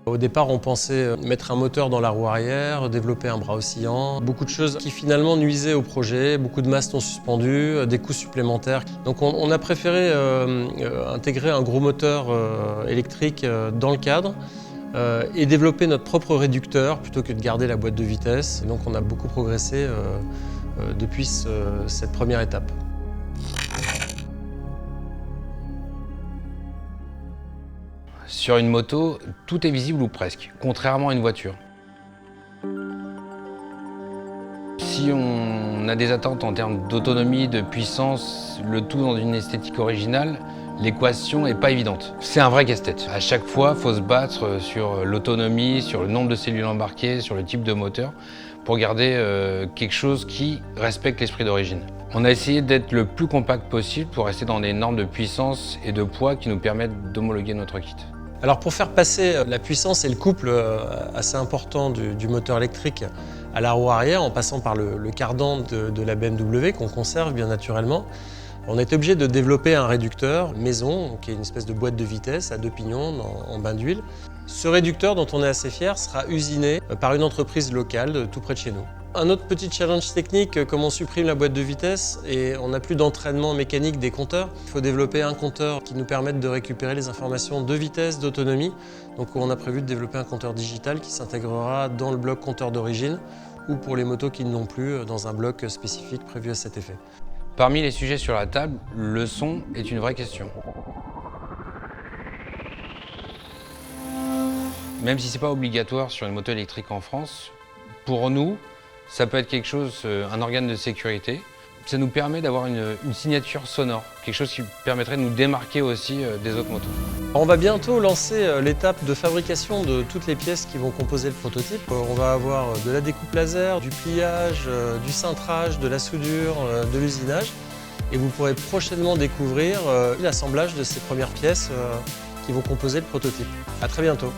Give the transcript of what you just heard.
Au départ, on pensait mettre un moteur dans la roue arrière, développer un bras oscillant, beaucoup de choses qui finalement nuisaient au projet, beaucoup de masses non suspendues, des coûts supplémentaires. Donc on a préféré intégrer un gros moteur électrique dans le cadre et développer notre propre réducteur plutôt que de garder la boîte de vitesse. Et donc on a beaucoup progressé depuis cette première étape. Sur une moto, tout est visible ou presque, contrairement à une voiture. Si on a des attentes en termes d'autonomie, de puissance, le tout dans une esthétique originale, l'équation n'est pas évidente. C'est un vrai casse-tête. À chaque fois, il faut se battre sur l'autonomie, sur le nombre de cellules embarquées, sur le type de moteur, pour garder quelque chose qui respecte l'esprit d'origine. On a essayé d'être le plus compact possible pour rester dans des normes de puissance et de poids qui nous permettent d'homologuer notre kit. Alors pour faire passer la puissance et le couple assez important du moteur électrique à la roue arrière, en passant par le cardan de la BMW qu'on conserve bien naturellement, on a été obligé de développer un réducteur maison, qui est une espèce de boîte de vitesse à 2 pignons en bain d'huile. Ce réducteur, dont on est assez fier, sera usiné par une entreprise locale tout près de chez nous. Un autre petit challenge technique, comme on supprime la boîte de vitesse et on n'a plus d'entraînement mécanique des compteurs, il faut développer un compteur qui nous permette de récupérer les informations de vitesse, d'autonomie. Donc on a prévu de développer un compteur digital qui s'intégrera dans le bloc compteur d'origine ou pour les motos qui ne l'ont plus, dans un bloc spécifique prévu à cet effet. Parmi les sujets sur la table, le son est une vraie question. Même si ce n'est pas obligatoire sur une moto électrique en France, pour nous, ça peut être quelque chose, un organe de sécurité. Ça nous permet d'avoir une signature sonore, quelque chose qui permettrait de nous démarquer aussi des autres motos. On va bientôt lancer l'étape de fabrication de toutes les pièces qui vont composer le prototype. On va avoir de la découpe laser, du pliage, du cintrage, de la soudure, de l'usinage. Et vous pourrez prochainement découvrir l'assemblage de ces premières pièces qui vont composer le prototype. À très bientôt.